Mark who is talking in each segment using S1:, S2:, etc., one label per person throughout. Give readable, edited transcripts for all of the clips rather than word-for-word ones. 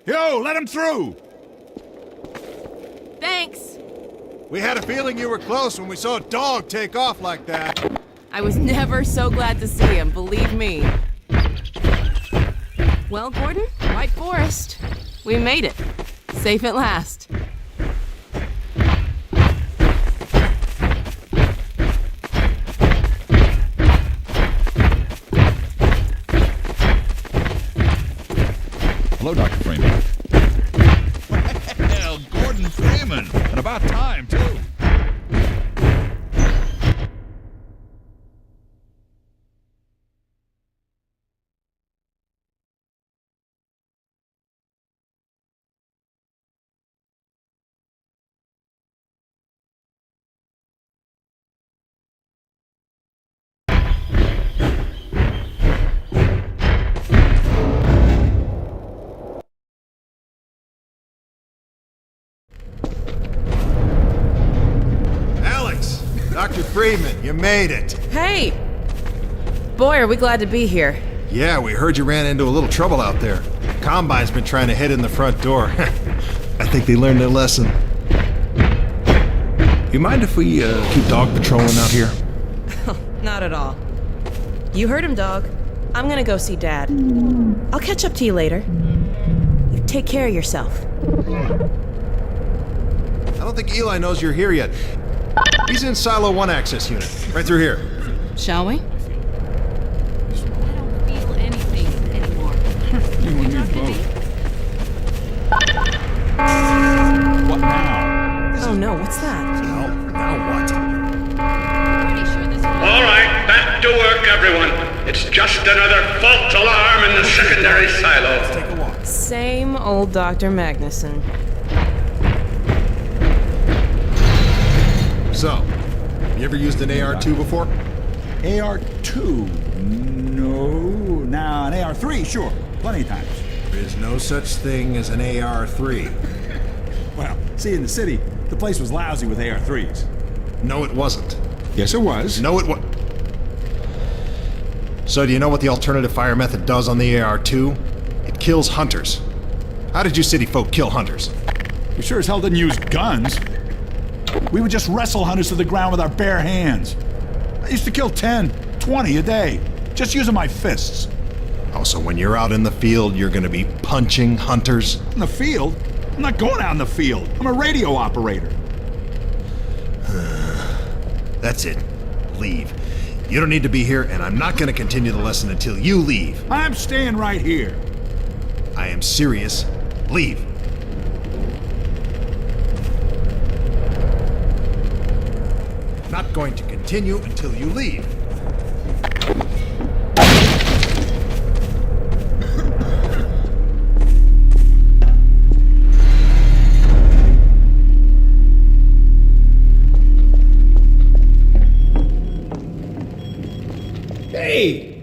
S1: Yo, let him through!
S2: Thanks.
S3: We had a feeling you were close when we saw a dog take off like that.
S2: I was never so glad to see him, believe me. Well, Gordon, White Forest. We made it. Safe at last.
S1: Hello, Dr. Freeman. Well, Gordon Freeman. And about time, too.
S3: Dr. Freeman, you made it.
S2: Hey! Boy, are we glad to be here.
S3: Yeah, we heard you ran into a little trouble out there. Combine's been trying to head in the front door. I think they learned their lesson. You mind if we keep dog patrolling out here?
S2: Not at all. You heard him, dog. I'm gonna go see Dad. I'll catch up to you later. You take care of yourself.
S3: I don't think Eli knows you're here yet. He's in Silo 1 access unit, right through here.
S2: Shall we?
S4: I don't feel anything anymore.
S1: You and me both. What now?
S2: Oh no, what's that?
S3: Now what?
S4: Pretty sure this one.
S5: All right, back to work, everyone. It's just another false alarm in the secondary silo.
S3: Take a walk.
S2: Same old Dr. Magnuson.
S3: So, you ever used an AR-2 before?
S1: AR-2? No. Now, an AR-3, sure. Plenty of times.
S3: There is no such thing as an AR-3.
S1: Well, see, in the city, the place was lousy with AR-3s.
S3: No, it wasn't.
S1: Yes, it was.
S3: No, it was. So, do you know what the alternative fire method does on the AR-2? It kills hunters. How did you city folk kill hunters?
S1: We sure as hell didn't use guns. We would just wrestle hunters to the ground with our bare hands. I used to kill 10, 20 a day, just using my fists.
S3: Oh, so when you're out in the field, you're gonna be punching hunters?
S1: In the field? I'm not going out in the field. I'm a radio operator.
S3: That's it. Leave. You don't need to be here, and I'm not gonna continue the lesson until you leave.
S1: I'm staying right here.
S3: I am serious. Leave. Not going to continue until you leave.
S6: Hey,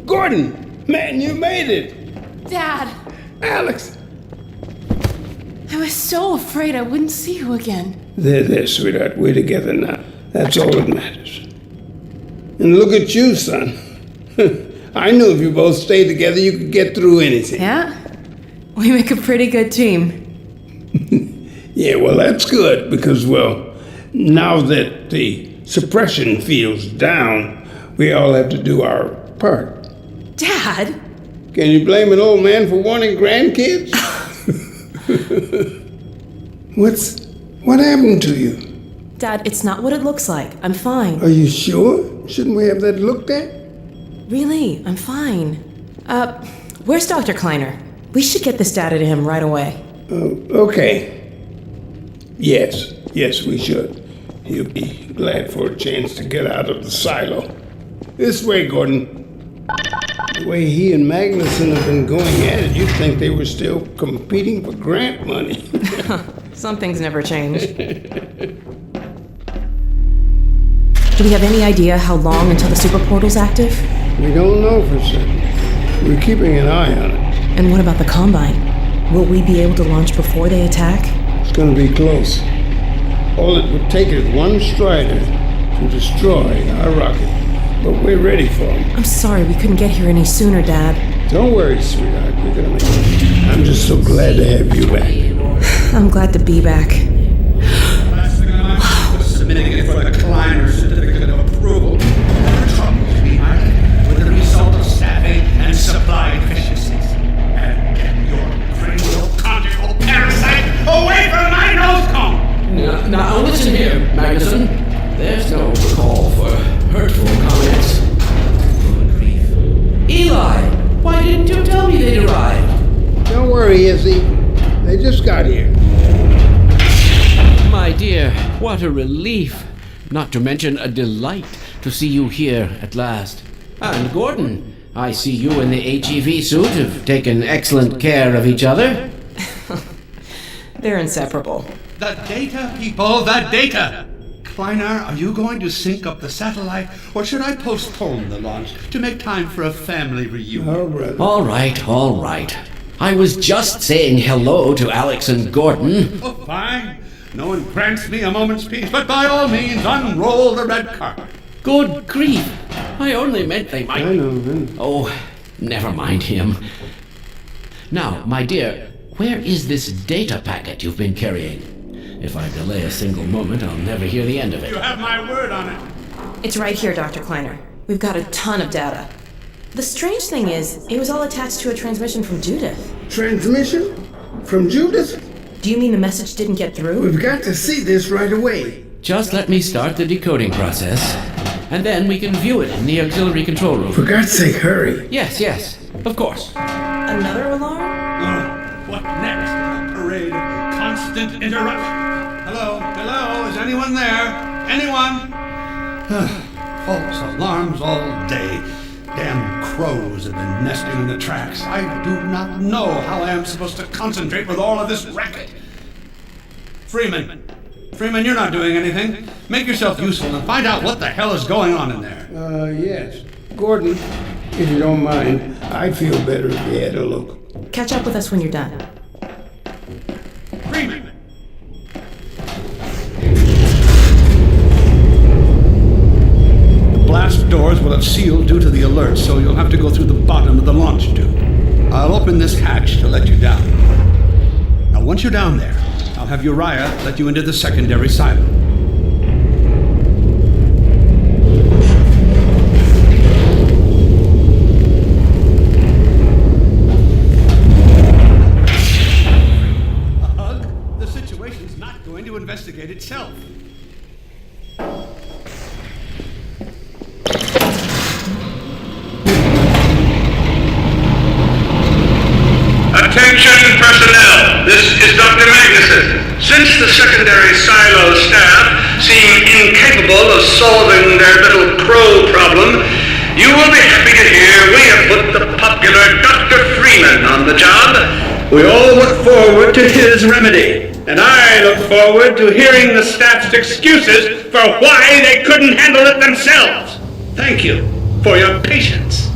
S6: Gordon, man, you made it.
S2: Dad!
S6: Alex.
S2: I was so afraid I wouldn't see you again.
S6: There, sweetheart, we're together now. That's all that matters. And look at you, son. I knew if you both stayed together, you could get through anything.
S2: Yeah? We make a pretty good team.
S6: Yeah, well, that's good because, well, now that the suppression field's down, we all have to do our part.
S2: Dad?
S6: Can you blame an old man for wanting grandkids? What happened to you?
S2: Dad, it's not what it looks like. I'm fine.
S6: Are you sure? Shouldn't we have that looked at?
S2: Really, I'm fine. Where's Dr. Kleiner? We should get this data to him right away.
S6: Okay. Yes, we should. He'll be glad for a chance to get out of the silo. This way, Gordon. The way he and Magnuson have been going at it, you'd think they were still competing for grant money.
S2: Some things never change. Do we have any idea how long until the super portal's active?
S6: We don't know for certain. We're keeping an eye on it.
S2: And what about the Combine? Will we be able to launch before they attack?
S6: It's gonna be close. All it would take is one Strider to destroy our rocket. But we're ready for him.
S2: I'm sorry we couldn't get here any sooner, Dad.
S6: Don't worry, sweetheart. We're gonna make it. I'm just so glad to have you back.
S2: I'm glad to be back.
S5: Last thing on my mind was submitting it for the Kleiner certificate of approval. There are troubles behind it, with the result of staffing and supply deficiencies. And get your cranial conjugal parasite away from my nose cone!
S7: Now listen here, Magnuson. There's no call for hurtful comments. Good grief. Eli, why didn't you tell me they'd arrived?
S6: Don't worry, Izzy. They just got here.
S7: My dear, what a relief. Not to mention a delight to see you here at last. And Gordon, I see you in the HEV suit have taken excellent care of each other.
S2: They're inseparable.
S5: The data, people, the data! Kleiner, are you going to sync up the satellite, or should I postpone the launch to make time for a family reunion?
S6: Oh, brother.
S7: All right. I was just saying hello to Alex and Gordon.
S5: Oh, fine. No one grants me a moment's peace, but by all means, unroll the red carpet.
S7: Good grief. I only meant they might...
S6: I know.
S7: Oh, never mind him. Now, my dear, where is this data packet you've been carrying? If I delay a single moment, I'll never hear the end of
S5: You
S7: it.
S5: have my word on it.
S2: It's right here, Dr. Kleiner. We've got a ton of data. The strange thing is, it was all attached to a transmission from Judith.
S6: Transmission? From Judith?
S2: Do you mean the message didn't get through?
S6: We've got to see this right away.
S7: Just let me start the decoding process, and then we can view it in the auxiliary control room.
S6: For God's sake, hurry.
S7: Yes, of course.
S2: Another alarm?
S5: What next? A parade of constant interruption. Hello, is anyone there? Anyone? False alarms all day. Damn crows have been nesting in the tracks. I do not know how I am supposed to concentrate with all of this racket. Freeman, you're not doing anything. Make yourself useful and find out what the hell is going on in there.
S6: Yes. Gordon, if you don't mind, I'd feel better if you had a look.
S2: Catch up with us when you're done.
S5: Freeman! The blast doors will have sealed due to the alert, so you'll have to go through the bottom of the launch tube. I'll open this hatch to let you down. Now, once you're down there, I'll have Uriah let you into the secondary silo. The situation's not going to investigate itself.
S8: Attention personnel, this is Dr. Magnuson. Since the secondary silo staff seem incapable of solving their little crow problem, you will be happy to hear we have put the popular Dr. Freeman on the job. We all look forward to his remedy, and I look forward to hearing the staff's excuses for why they couldn't handle it themselves. Thank you for your patience.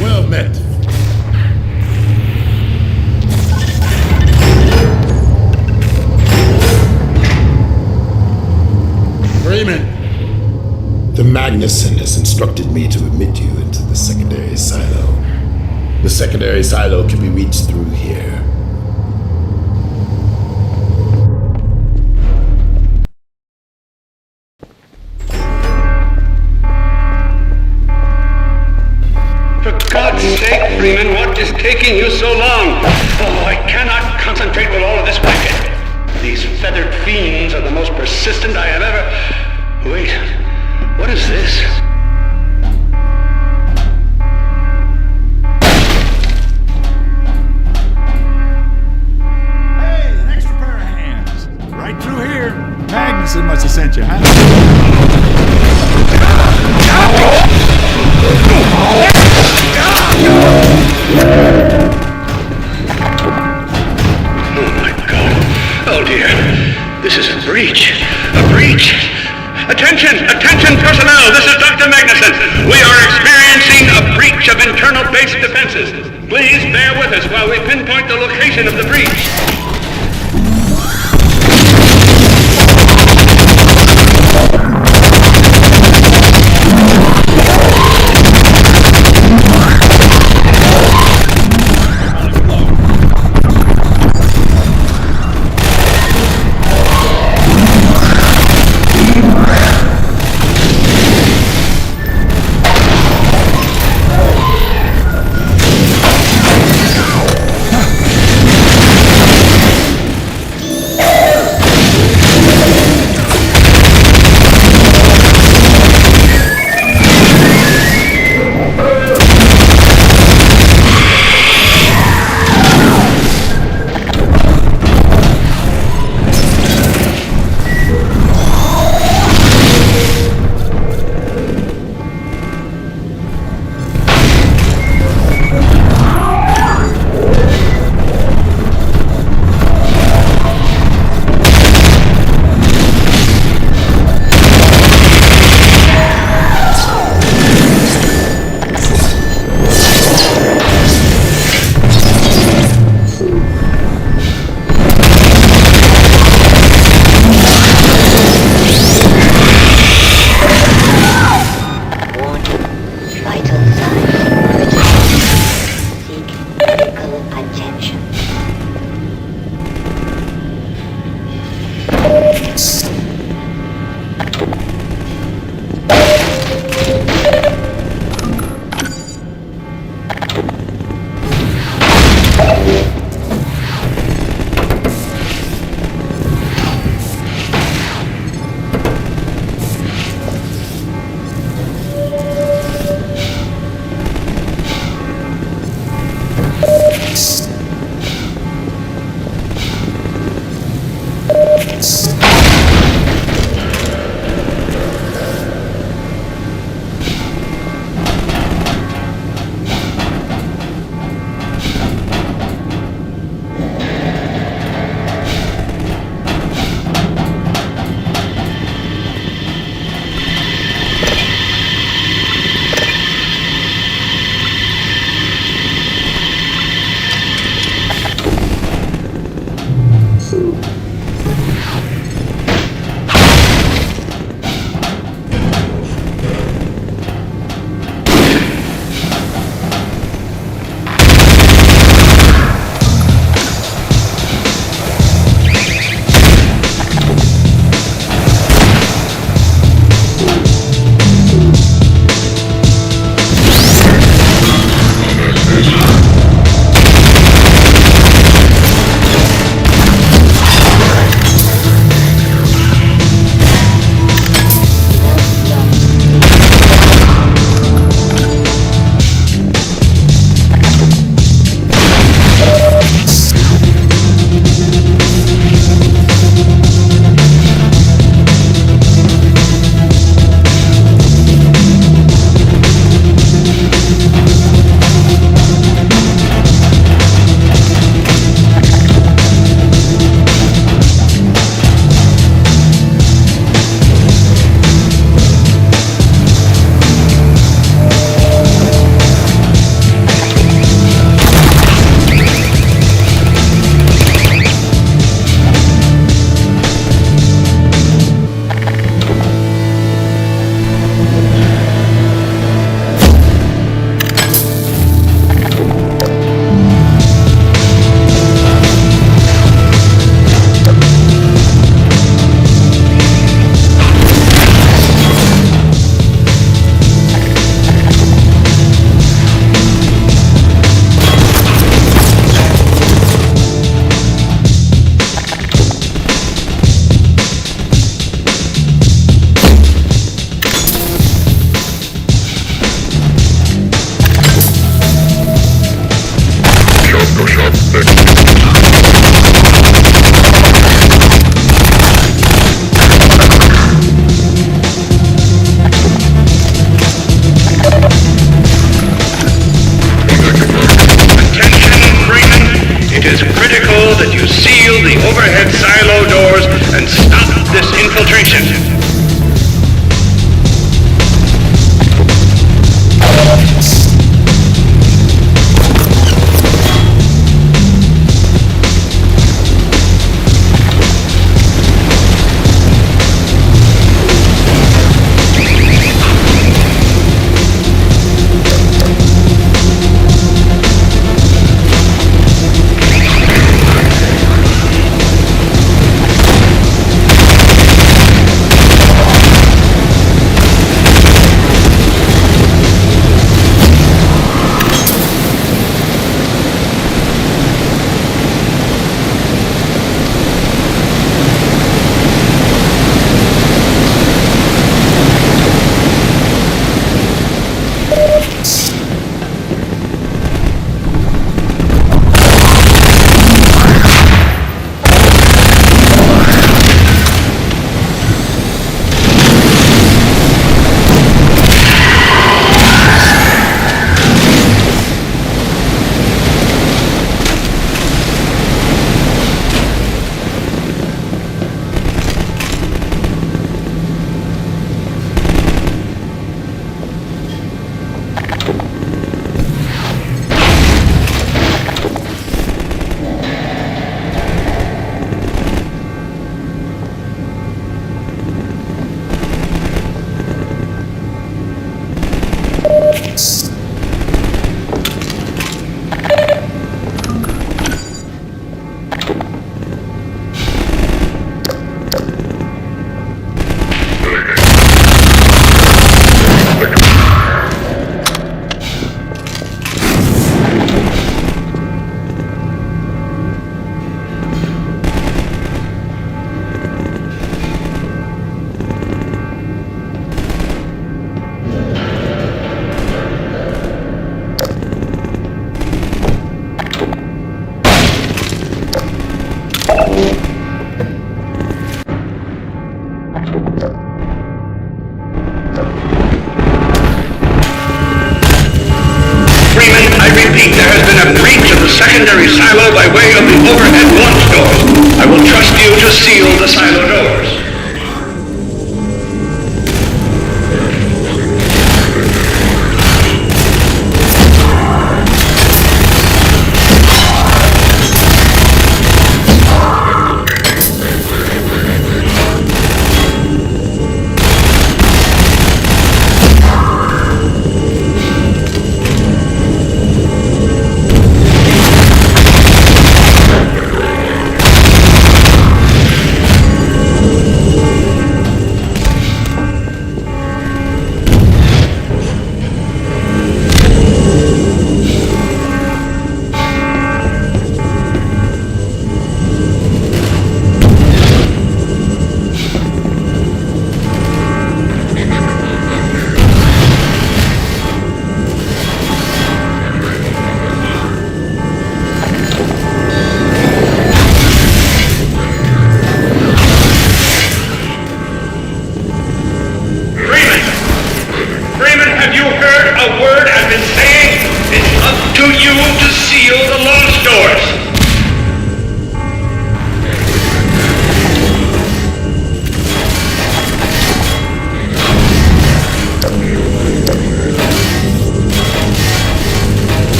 S3: Well met.
S1: Freeman!
S9: The Magnuson has instructed me to admit you into the secondary silo. The secondary silo can be reached through here.
S8: For God's sake, Freeman, what is taking you so long? Oh, I cannot concentrate with all of this racket. These feathered fiends are the most persistent I have ever... Wait, what is this?
S1: Hey, an extra pair of hands. Right through here. Magnuson must have sent you, huh?
S8: Oh dear. This is a breach. A breach. Attention! Attention personnel! This is Dr. Magnuson. We are experiencing a breach of internal base defenses. Please bear with us while we pinpoint the location of the breach. overhead silo doors and stop this infiltration.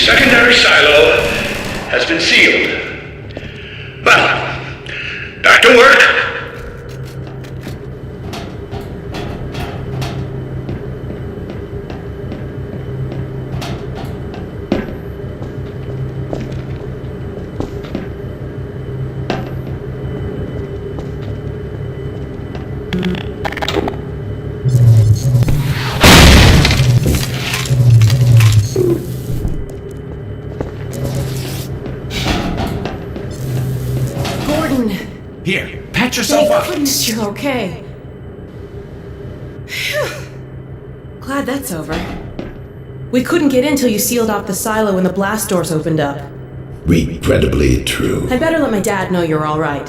S8: secondary silo has been sealed. Well, back to work.
S2: Gordon!
S1: Here, patch yourself
S2: Thank
S1: up.
S2: goodness you're okay. Phew. Glad that's over. We couldn't get in till you sealed off the silo when the blast doors opened up.
S9: Regrettably true.
S2: I better let my dad know you're all right.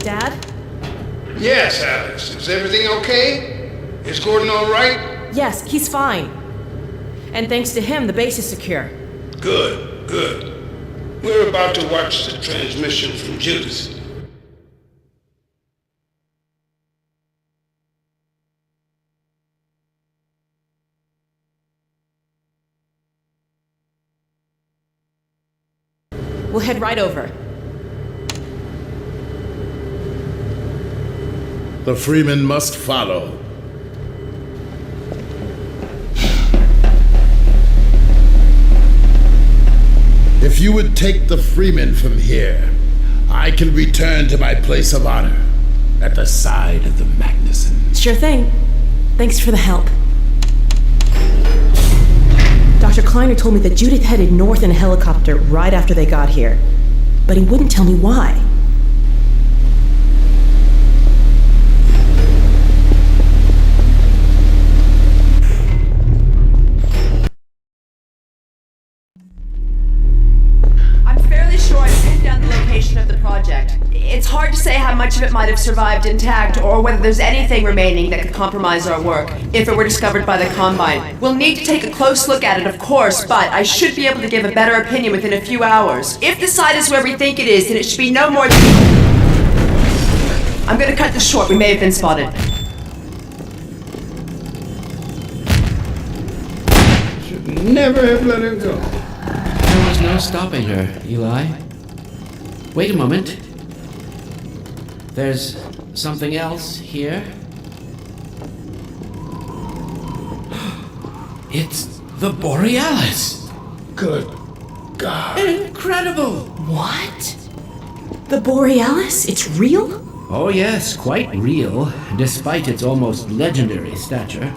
S2: Dad?
S6: Yes, Alex. Is everything okay? Is Gordon all right?
S2: Yes, he's fine. And thanks to him, the base is secure.
S6: Good, good. We're about to watch the transmission from Judith.
S2: We'll head right over.
S9: The Freeman must follow. If you would take the Freeman from here, I can return to my place of honor at the side of the Magnuson.
S2: Sure thing. Thanks for the help. Dr. Kleiner told me that Judith headed north in a helicopter right after they got here. But he wouldn't tell me why.
S10: I'm fairly sure I've pinned down the location of the project. It's hard to say how much of it might have survived intact or whether there's anything remaining that could compromise our work if it were discovered by the Combine. We'll need to take a close look at it, of course, but I should be able to give a better opinion within a few hours. If the site is where we think it is, then it should be no more than... I'm gonna cut this short. We may have been spotted.
S6: Should never have let her go.
S7: There was no stopping her, Eli. Wait a moment. There's something else here. It's the Borealis!
S6: Good God.
S7: Incredible!
S2: What? The Borealis? It's real?
S7: Oh yes, quite real, despite its almost legendary stature.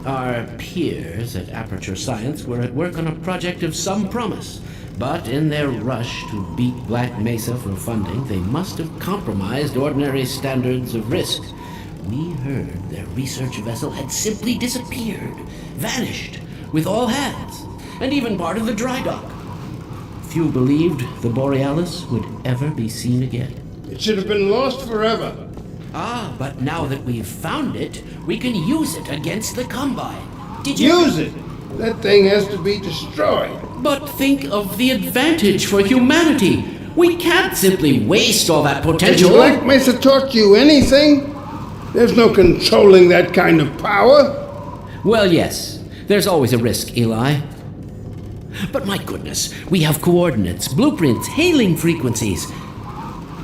S7: Our peers at Aperture Science were at work on a project of some promise, but in their rush to beat Black Mesa for funding, they must have compromised ordinary standards of risk. We heard their research vessel had simply disappeared, vanished, with all hands, and even part of the dry dock. Few believed the Borealis would ever be seen again.
S6: It should have been lost forever.
S7: Ah, but now that we've found it, we can use it against the Combine. Did you...
S6: Use it! That thing has to be destroyed.
S7: But think of the advantage for humanity. We can't simply waste all that
S6: Has
S7: potential.
S6: Black Mesa taught you anything? There's no controlling that kind of power.
S7: Well, yes. There's always a risk, Eli. But my goodness, we have coordinates, blueprints, hailing frequencies.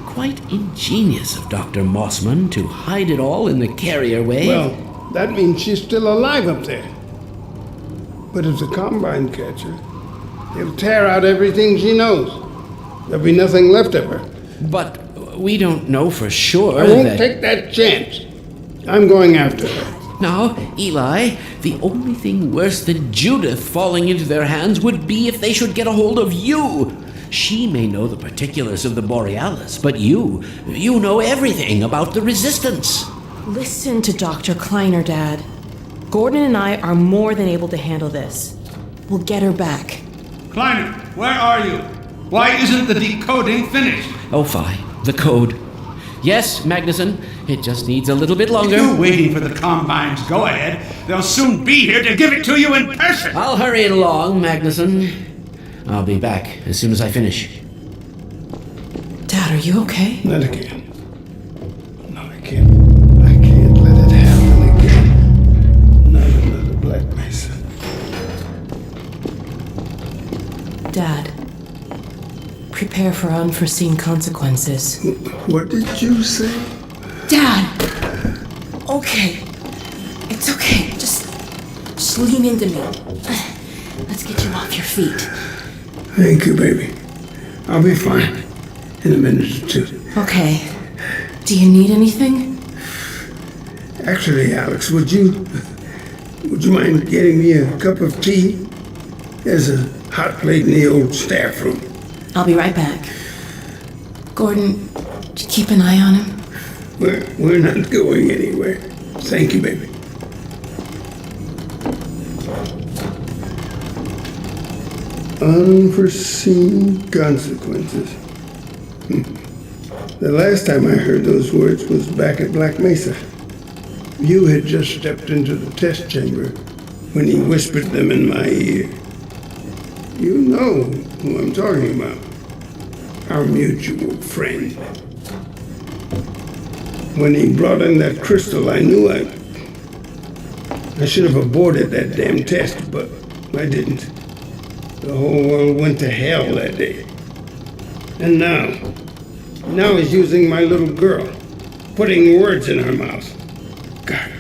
S7: Quite ingenious of Dr. Mossman to hide it all in the carrier wave.
S6: Well, that means she's still alive up there. But if the Combine catch her, he'll tear out everything she knows. There'll be nothing left of her.
S7: But we don't know for sure
S6: I won't
S7: that...
S6: take that chance. I'm going after her.
S7: Now, Eli, the only thing worse than Judith falling into their hands would be if they should get a hold of you. She may know the particulars of the Borealis, but you know everything about the Resistance.
S2: Listen to Dr. Kleiner, Dad. Gordon and I are more than able to handle this. We'll get her back.
S5: Kleiner, where are you? Why isn't the decoding finished?
S7: Oh, fine. The code. Yes, Magnuson. It just needs a little bit longer.
S5: If you're waiting for the Combine's go-ahead, they'll soon be here to give it to you in person.
S7: I'll hurry it along, Magnuson. I'll be back as soon as I finish.
S2: Dad, are you okay?
S6: Not again. No, I can't let it happen.
S2: prepare for unforeseen consequences.
S6: What did you say?
S2: Dad! Okay. It's okay. Just lean into me. Let's get you off your feet.
S6: Thank you, baby. I'll be fine in a minute or two.
S2: Okay. Do you need anything?
S6: Actually, Alex, would you mind getting me a cup of tea? There's a hot plate in the old staff room.
S2: I'll be right back. Gordon, did you keep an eye on him?
S6: We're not going anywhere. Thank you, baby. Unforeseen consequences. The last time I heard those words was back at Black Mesa. You had just stepped into the test chamber when he whispered them in my ear. You know who I'm talking about. Our mutual friend. When he brought in that crystal, I knew I should have aborted that damn test, but I didn't. The whole world went to hell that day. And now he's using my little girl, putting words in her mouth. God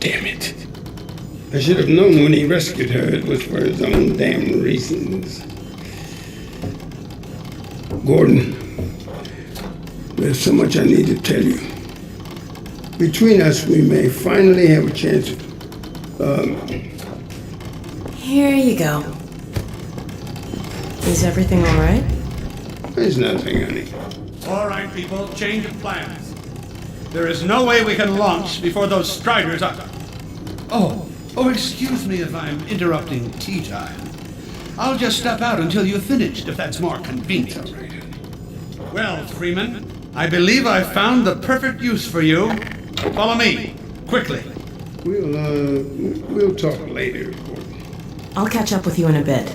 S6: damn it. I should have known when he rescued her it was for his own damn reasons. Gordon, there's so much I need to tell you. Between us, we may finally have a chance
S2: Here you go. Is everything all right?
S6: There's nothing, honey.
S5: All right, people, change of plans. There is no way we can launch before those Striders are... Oh, excuse me if I'm interrupting tea time. I'll just step out until you've finished, if that's more convenient. Well, Freeman, I believe I've found the perfect use for you. Follow me, quickly.
S6: We'll talk later, Gordon.
S2: I'll catch up with you in a bit.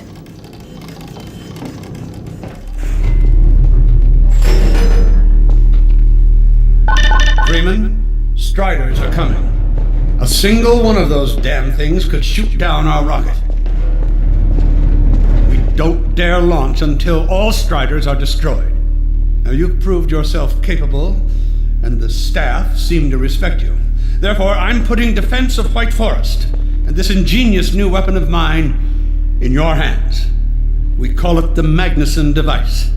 S5: Freeman, Striders are coming. A single one of those damn things could shoot down our rocket. We don't dare launch until all Striders are destroyed. Now, you've proved yourself capable, and the staff seem to respect you. Therefore, I'm putting defense of White Forest and this ingenious new weapon of mine in your hands. We call it the Magnuson device.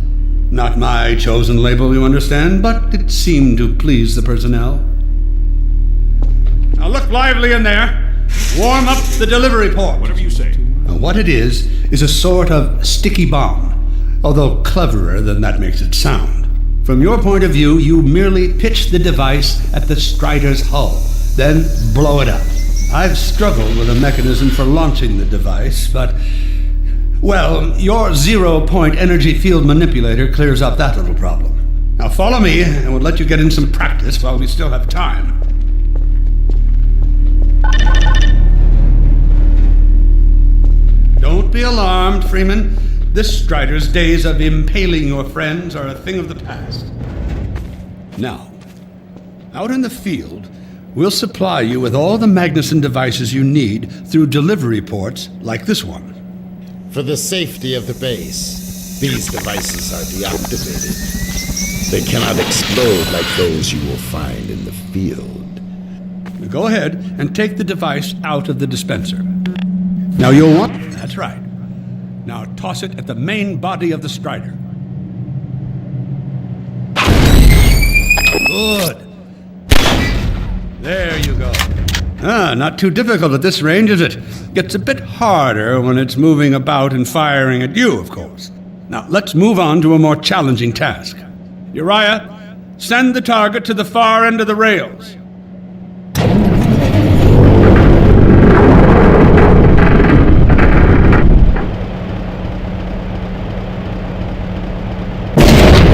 S5: Not my chosen label, you understand, but it seemed to please the personnel. Now look lively in there. Warm up the delivery port.
S1: Whatever you say.
S5: Now what it is a sort of sticky bomb, although cleverer than that makes it sound. From your point of view, you merely pitch the device at the Strider's hull, then blow it up. I've struggled with a mechanism for launching the device, but... well, your zero-point energy field manipulator clears up that little problem. Now follow me, and we'll let you get in some practice while we still have time. Don't be alarmed, Freeman. This Strider's days of impaling your friends are a thing of the past. Now, out in the field, we'll supply you with all the Magnuson devices you need through delivery ports like this one.
S9: For the safety of the base, these devices are deactivated. They cannot explode like those you will find in the field.
S5: Now go ahead and take the device out of the dispenser. Now you'll want... that's right. Now toss it at the main body of the Strider. Good. There you go. Not too difficult at this range, is it? Gets a bit harder when it's moving about and firing at you, of course. Now, let's move on to a more challenging task. Uriah, send the target to the far end of the rails.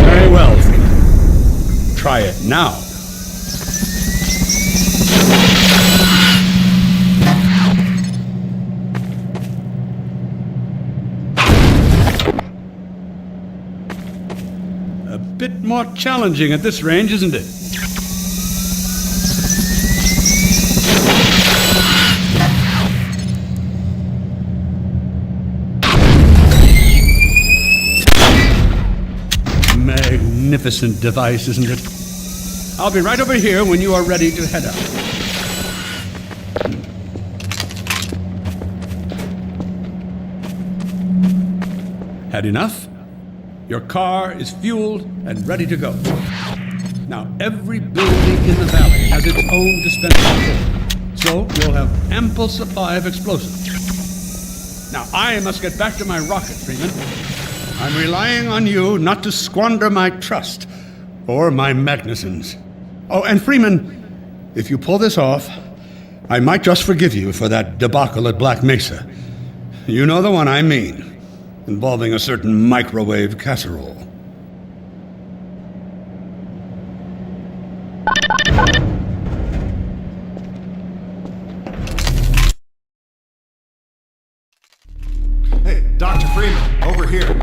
S5: Very well, Freeman. Try it now. A bit more challenging at this range, isn't it? magnificent device, isn't it? I'll be right over here when you are ready to head out. Had enough? Your car is fueled and ready to go. Now, every building in the valley has its own dispenser, so you'll have ample supply of explosives. Now, I must get back to my rocket, Freeman. I'm relying on you not to squander my trust or my Magnusons. Oh, and Freeman, if you pull this off, I might just forgive you for that debacle at Black Mesa. You know the one I mean, involving a certain microwave casserole.
S3: Hey, Dr. Freeman, over here.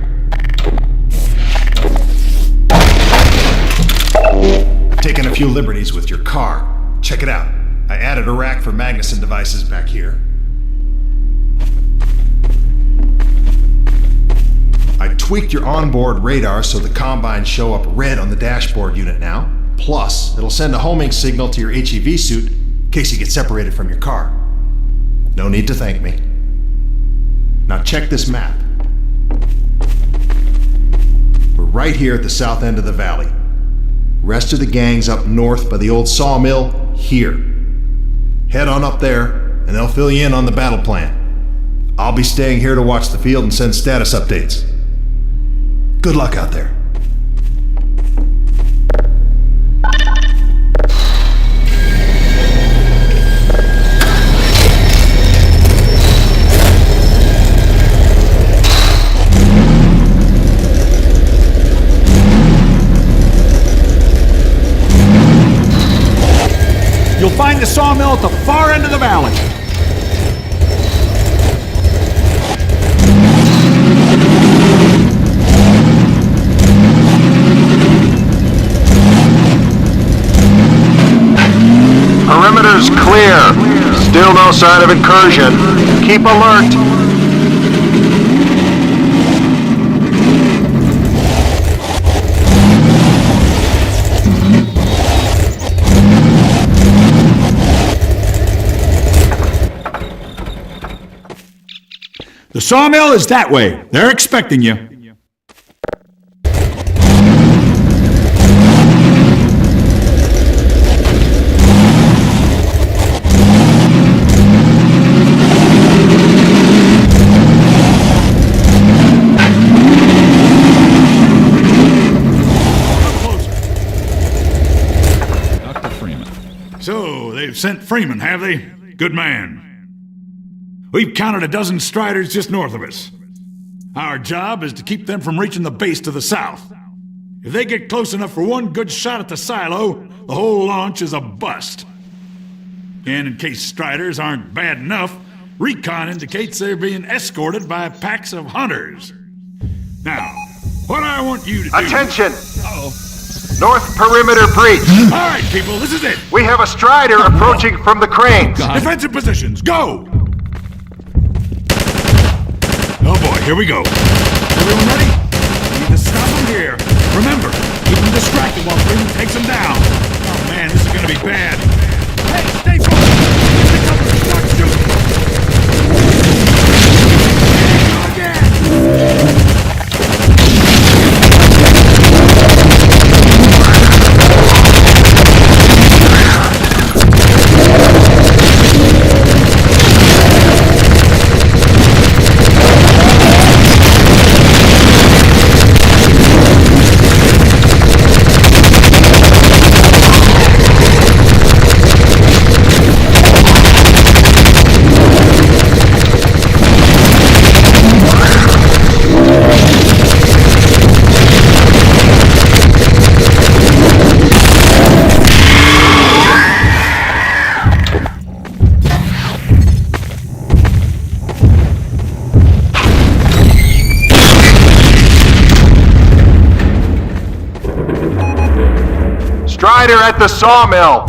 S3: I've taken a few liberties with your car. Check it out. I added a rack for Magnuson devices back here. I tweaked your onboard radar so the combines show up red on the dashboard unit now. Plus, it'll send a homing signal to your HEV suit in case you get separated from your car. No need to thank me. Now check this map. We're right here at the south end of the valley. Rest of the gang's up north by the old sawmill here. Head on up there, and they'll fill you in on the battle plan. I'll be staying here to watch the field and send status updates. Good luck out there.
S1: You'll find the sawmill at the far end of the valley.
S3: Perimeter's clear. Still no sign of incursion. Keep alert.
S1: The sawmill is that way. They're expecting you. Dr. Freeman. So, they've sent Freeman, have they? Good man. We've counted a dozen Striders just north of us. Our job is to keep them from reaching the base to the south. If they get close enough for one good shot at the silo, the whole launch is a bust. And in case Striders aren't bad enough, recon indicates they're being escorted by packs of hunters. Now, what I want you to do...
S3: Attention!
S1: Uh-oh.
S3: North perimeter breach.
S1: All right, people, this is it.
S3: We have a Strider approaching from the cranes.
S1: Defensive positions, go! Oh boy, here we go. Everyone ready? We need to stop them here. Remember, keep them distracted while Freeman takes them down. Oh man, this is gonna be bad. Hey, stay focused! Stay covered! Start shooting! Go again!
S3: Strider at the sawmill.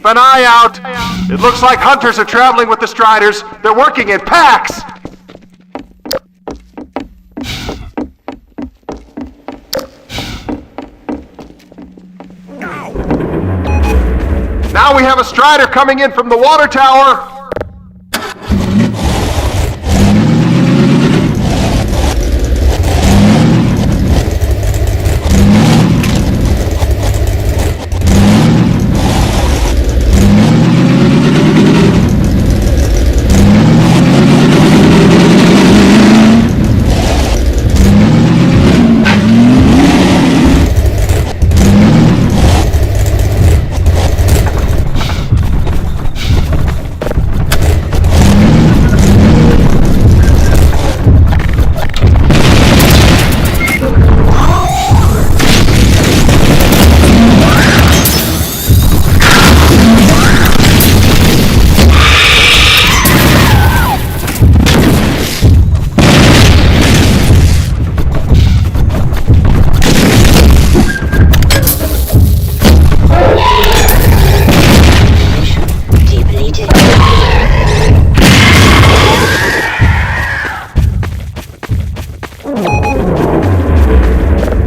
S3: Keep an eye out. It looks like hunters are traveling with the Striders. They're working in packs. Now we have a Strider coming in from the water tower.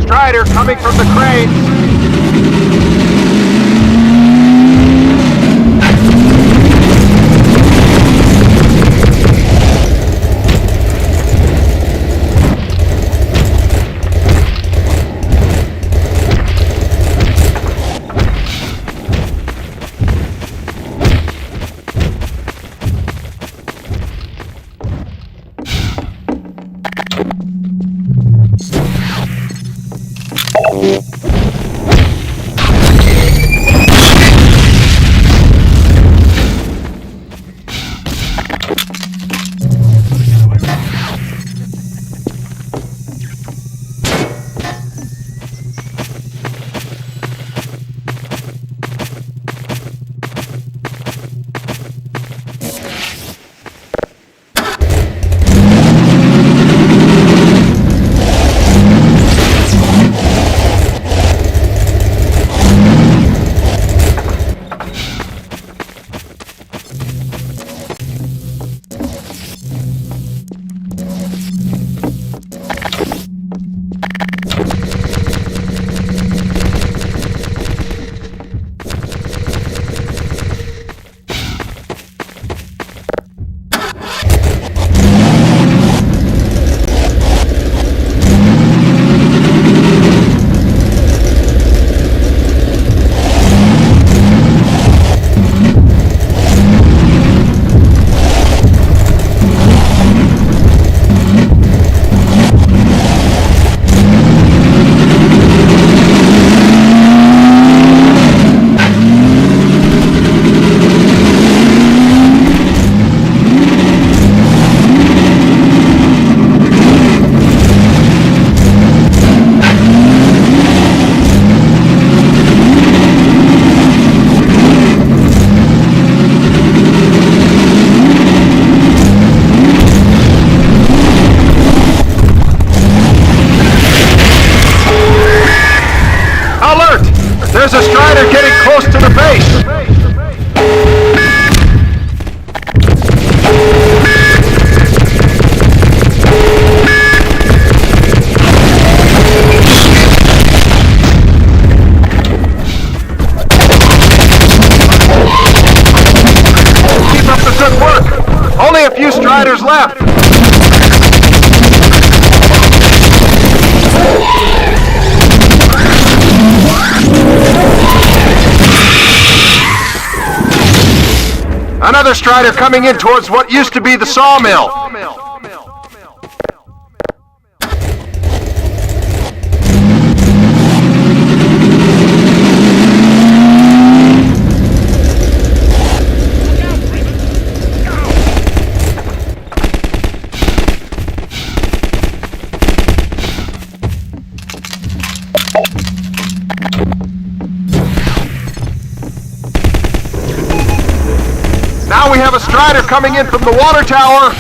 S3: Strider coming from the cranes. There's a Strider getting close to the base! Keep up the good work! Only a few Striders left! Another Strider coming in towards what used to be the sawmill. Now we have a Strider coming in from the water tower.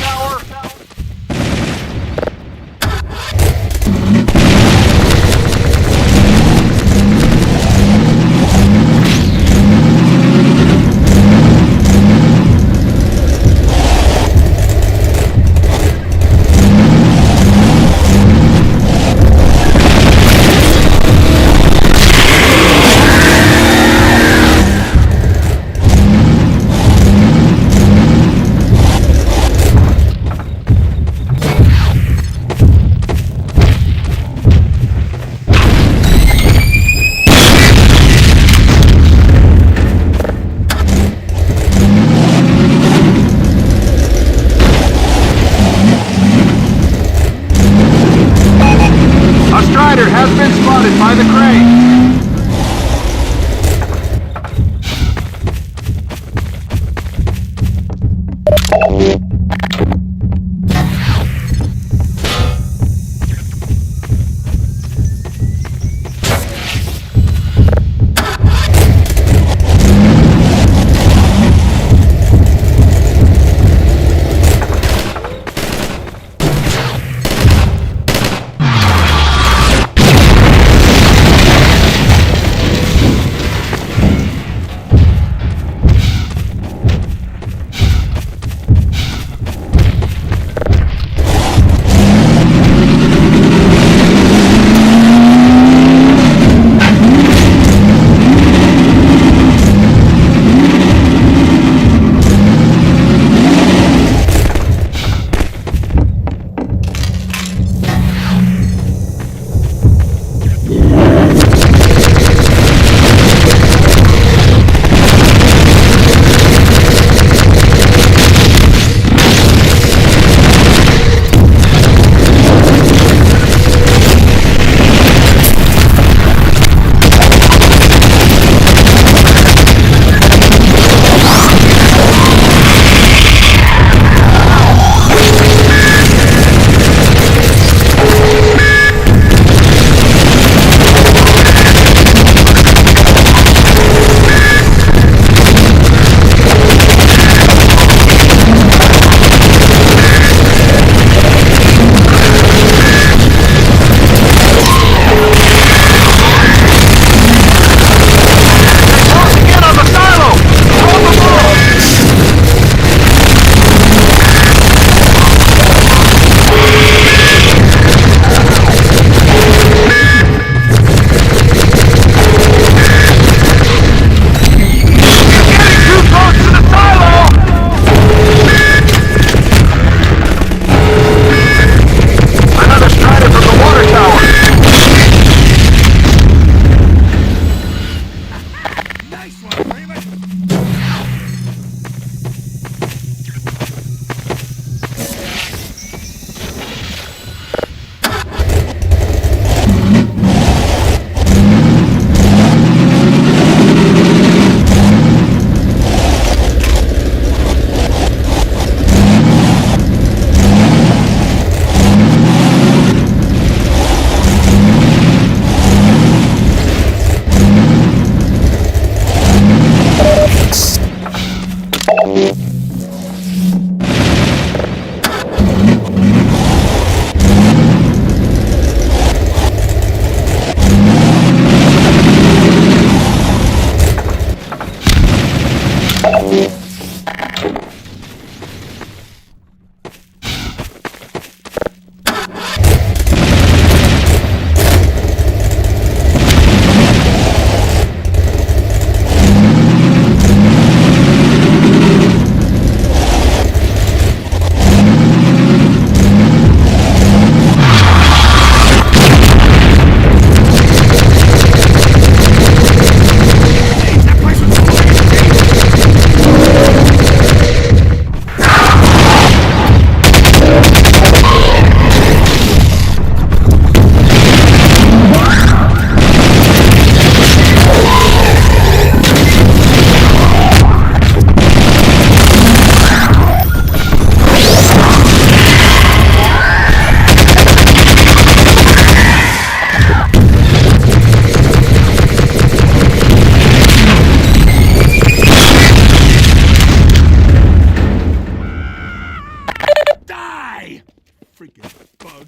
S1: freaking bug.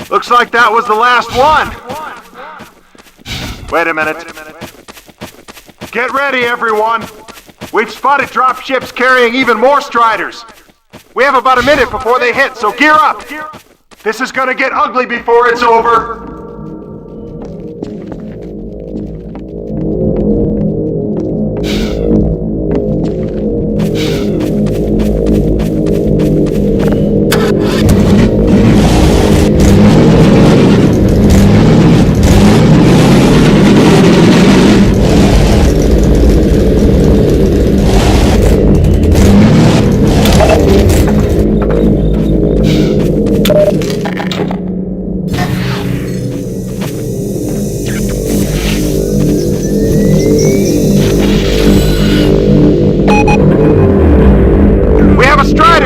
S3: Looks like that was the last one. Wait a minute. Get ready, everyone. We've spotted drop ships carrying even more Striders. We have about a minute before they hit, so gear up. This is gonna get ugly before it's over.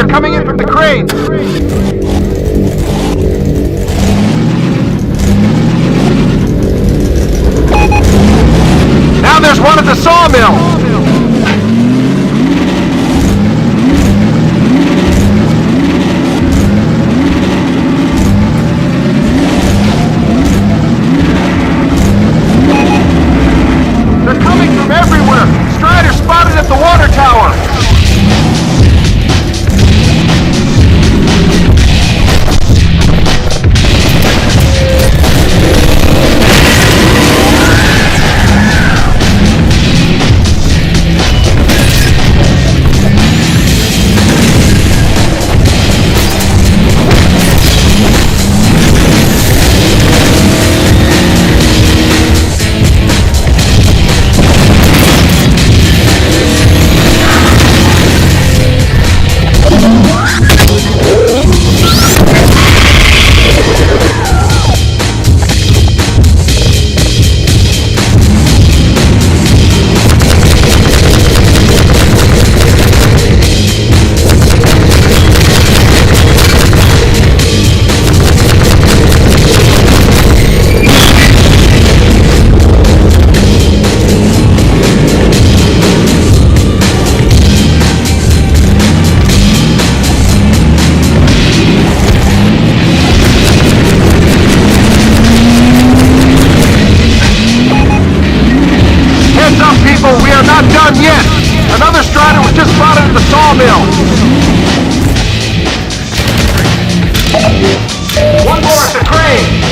S3: Coming in from the crane! Now there's one at the sawmill! They're coming from everywhere! Strider spotted at the water tower! We are not done yet! Another Strider was just spotted at the sawmill! One more at the crane!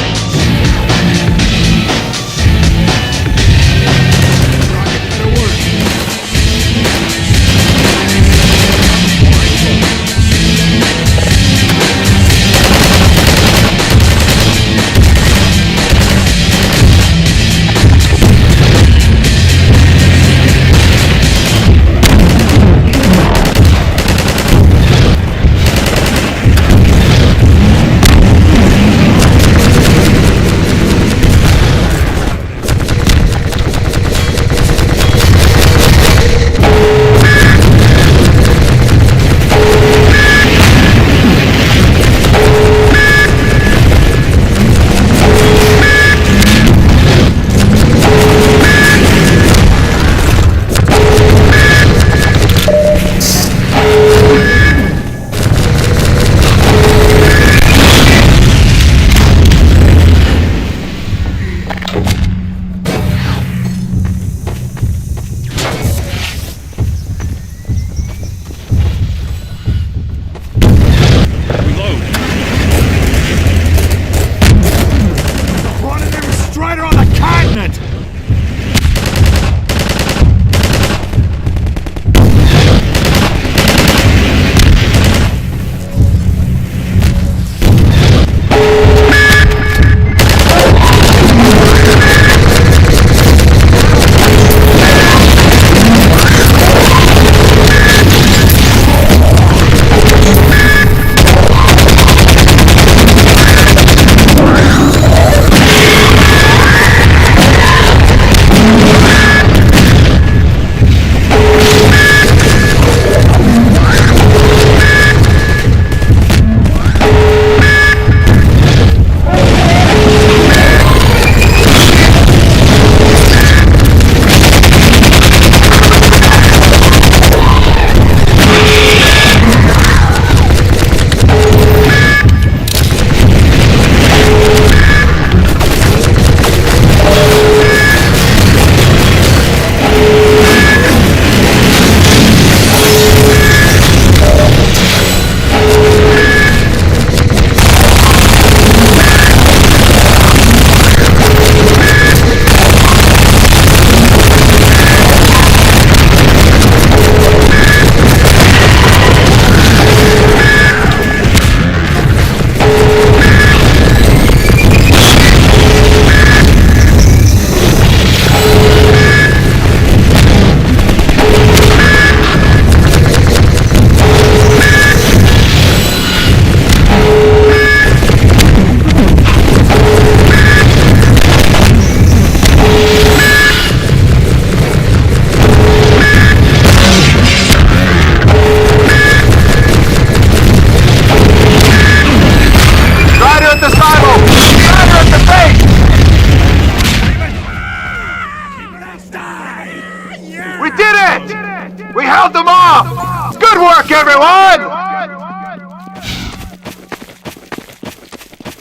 S3: We did it! We held them off! Good work, everyone!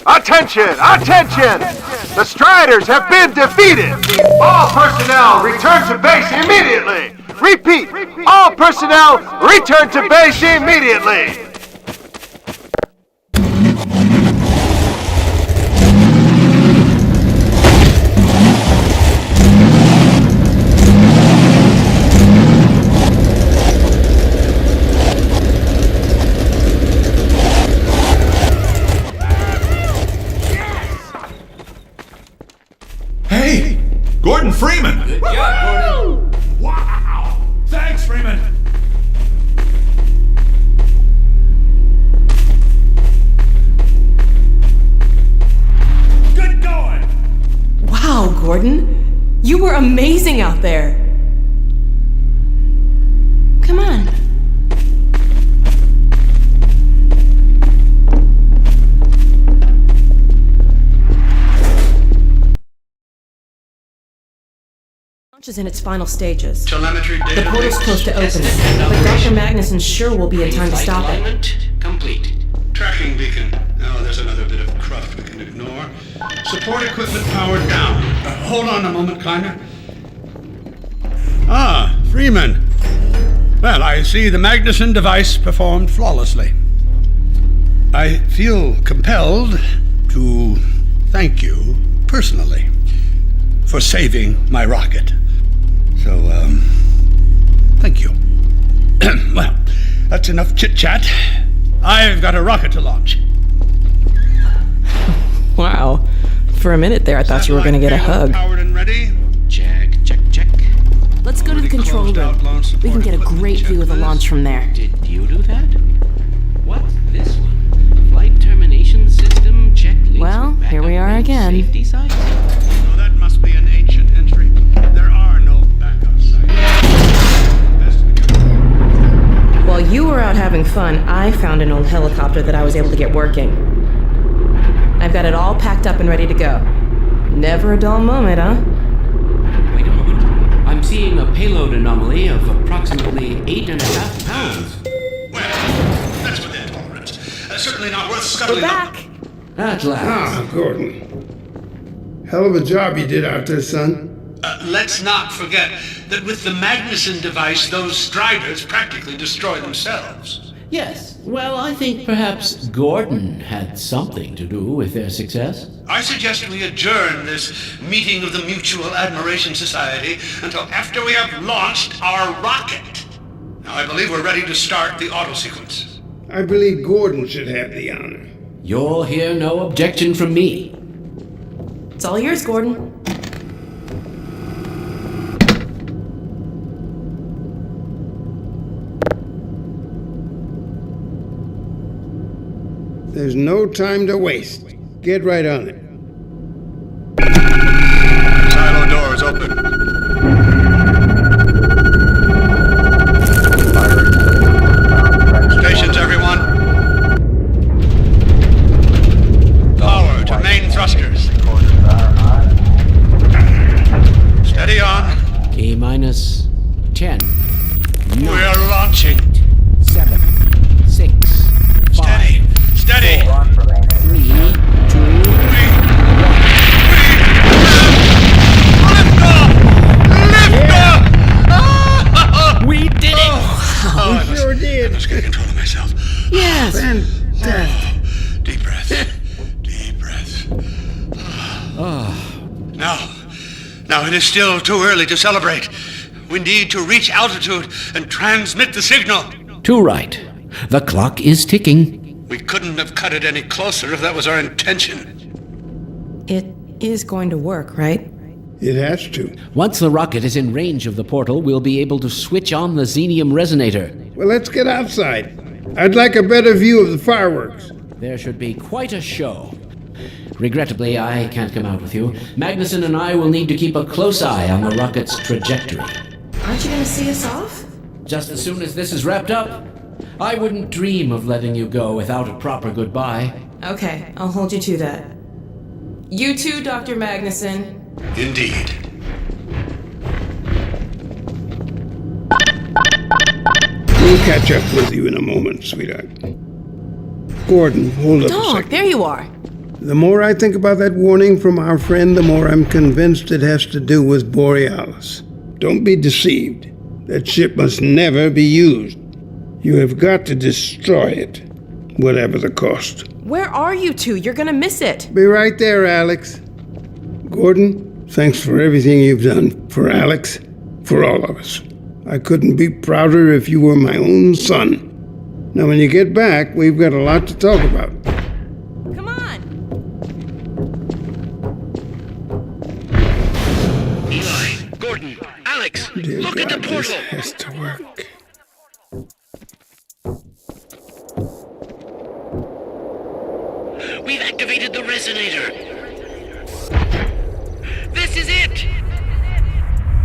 S3: Attention! Attention! The Striders have been defeated! All personnel return to base immediately! Repeat! All personnel return to base immediately!
S1: Hey! Gordon Freeman!
S7: Good job, Gordon.
S1: Wow! Thanks, Freeman! Good going!
S2: Wow, Gordon. You were amazing out there. Come on. Launch is in its final stages.
S8: Telemetry data.
S2: The portal's close to opening, but Dr. Magnuson sure will be in time to stop it.
S7: Alignment complete.
S8: Tracking beacon. Oh, there's another bit of cruft we can ignore. Support equipment powered down. Hold on a moment, Kleiner. Ah, Freeman. Well, I see the Magnuson device performed flawlessly. I feel compelled to thank you personally for saving my rocket. So, thank you. Well, that's enough chit-chat. I've got a rocket to launch.
S2: Wow. For a minute there, I thought you were going to get a hug.
S8: Powered and ready.
S7: Check, check, check.
S2: Let's go to the control
S8: Closed out
S2: room.
S8: launch
S2: We can
S8: support
S2: get a
S8: equipment
S2: great view of the
S8: checklist.
S2: launch from there.
S7: Did you do that? What's this one? Flight termination system checklist.
S2: Well,
S7: with
S2: here we
S7: backup
S2: are
S7: and
S2: again.
S7: Safety sites.
S8: Oh, that must be an ancient entry. There are no backup sites. Best we can-
S2: While you were out having fun, I found an old helicopter that I was able to get working. I've got it all packed up and ready to go. Never a dull moment, huh?
S7: Wait a moment. I'm seeing a payload anomaly of approximately 8.5 pounds.
S8: Well, that's within tolerance. Certainly not worth scuttling.
S2: We're back!
S7: At last.
S6: Ah, Gordon. Hell of a job you did out there, son.
S8: Let's not forget that with the Magnuson device, those Striders practically destroy themselves.
S7: Yes. Well, I think perhaps Gordon had something to do with their success.
S8: I suggest we adjourn this meeting of the Mutual Admiration Society until after we have launched our rocket. Now, I believe we're ready to start the auto sequence.
S6: I believe Gordon should have the honor.
S7: You'll hear no objection from me.
S2: It's all yours, Gordon.
S6: There's no time to waste. Get right on it.
S8: Silo doors open. Stations, everyone. Power to main thrusters. Steady on.
S7: T-minus 10.
S8: We're launching.
S7: 7, 6, 5,
S8: Steady. Steady.
S7: 3, 2, we did it!
S8: Oh, I
S6: Sure did.
S8: must get control of myself.
S7: Yes!
S6: Fantastic.
S8: Deep breath. Deep breath. Now it is still too early to celebrate. We need to reach altitude and transmit the signal.
S7: Too right. The clock is ticking.
S8: We couldn't have cut it any closer if that was our intention.
S2: It is going to work, right?
S6: It has to.
S7: Once the rocket is in range of the portal, we'll be able to switch on the xenium resonator.
S6: Well, let's get outside. I'd like a better view of the fireworks.
S7: There should be quite a show. Regrettably, I can't come out with you. Magnuson and I will need to keep a close eye on the rocket's trajectory.
S2: Aren't you going to see us off?
S7: Just as soon as this is wrapped up, I wouldn't dream of letting you go without a proper goodbye.
S2: Okay, I'll hold you to that. You too, Dr. Magnuson.
S8: Indeed.
S6: We'll catch up with you in a moment, sweetheart. Gordon, hold up a
S2: Dog,
S6: second.
S2: there you are.
S6: The more I think about that warning from our friend, the more I'm convinced it has to do with Borealis. Don't be deceived. That ship must never be used. You have got to destroy it, whatever the cost.
S2: Where are you two? You're gonna miss it.
S6: Be right there, Alex. Gordon, thanks for everything you've done. For Alex, for all of us. I couldn't be prouder if you were my own son. Now, when you get back, we've got a lot to talk about.
S2: Come on.
S8: Eli, Gordon, Alex,
S6: Dear
S8: look
S6: God,
S8: at the
S6: this
S8: portal.
S6: has to work.
S8: We've activated the resonator. This is it.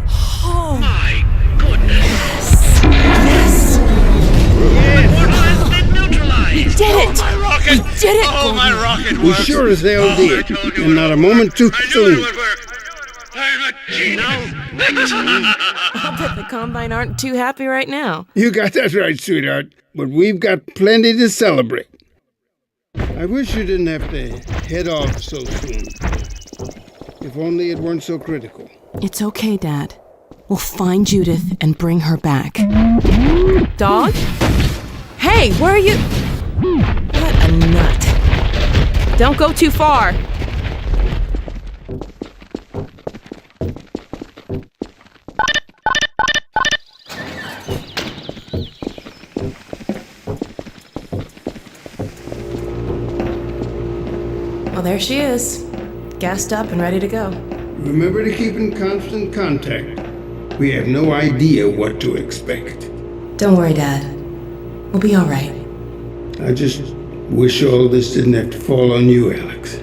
S2: Oh,
S8: My goodness.
S2: yes.
S8: The portal has been neutralized.
S2: Did it.
S8: My rocket.
S2: We did it,
S8: Oh, my rocket
S6: We
S8: works.
S6: sure as hell
S8: Oh, I
S6: did,
S8: told you
S6: and
S8: it
S6: not a
S8: would
S6: moment too
S8: work. I knew
S6: soon.
S8: it would work. I'm a genius.
S2: I'll bet the Combine aren't too happy right now.
S6: You got that right, sweetheart. But we've got plenty to celebrate. I wish you didn't have to head off so soon. If only it weren't so critical.
S2: It's okay, Dad. We'll find Judith and bring her back. Dog? Hey, where are you? What a nut. Don't go too far. Well, there she is. Gassed up and ready to go.
S6: Remember to keep in constant contact. We have no idea what to expect.
S2: Don't worry, Dad. We'll be all right.
S6: I just wish all this didn't have to fall on you, Alex.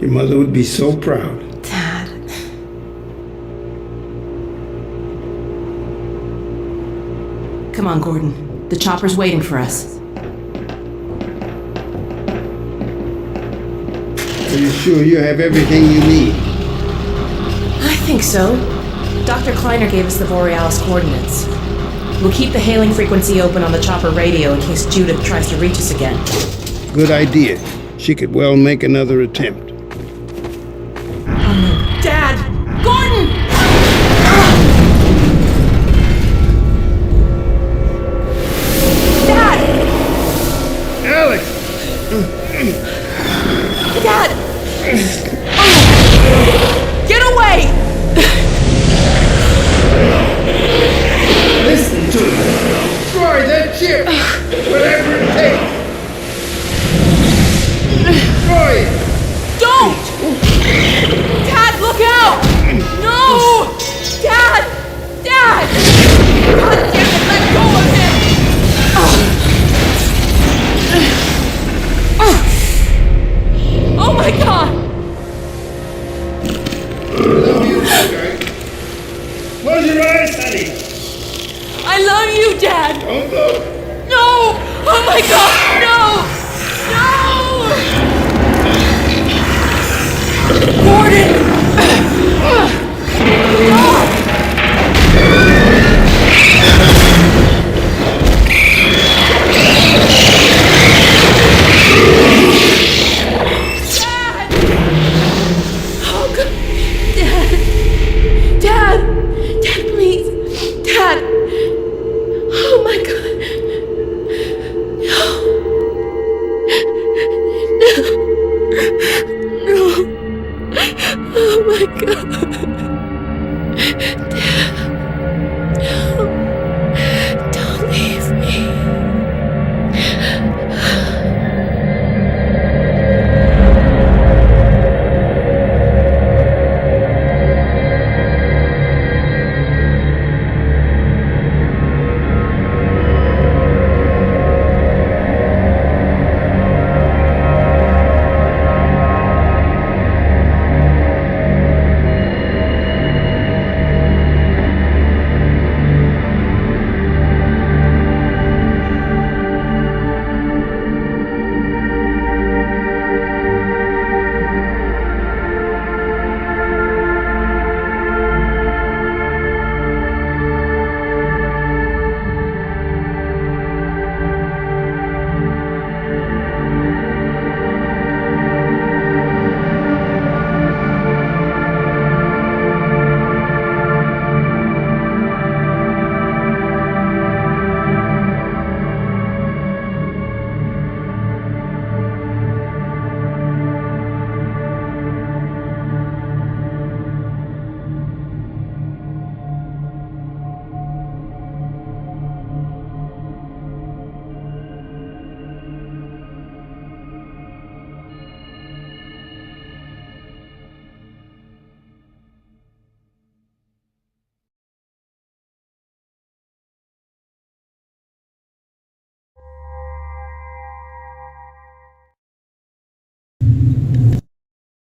S6: Your mother would be so proud.
S2: Dad. Come on, Gordon. The chopper's waiting for us.
S6: Are you sure you have everything you need?
S2: I think so. Dr. Kleiner gave us the Borealis coordinates. We'll keep the hailing frequency open on the chopper radio in case Judith tries to reach us again.
S6: Good idea. She could well make another attempt.
S2: Dad! Gordon! Dad!
S6: Alex!
S2: Dad! Get away!
S6: Listen to me. Destroy that ship! Whatever it takes! Destroy it!
S2: Don't! Dad, look out! No! Dad! Dad! God damn it, let go of him! Oh my God!
S6: I love you, sweetheart. Close your eyes, honey.
S2: I love you, Dad!
S6: Don't look.
S2: No! Oh my God! No! No!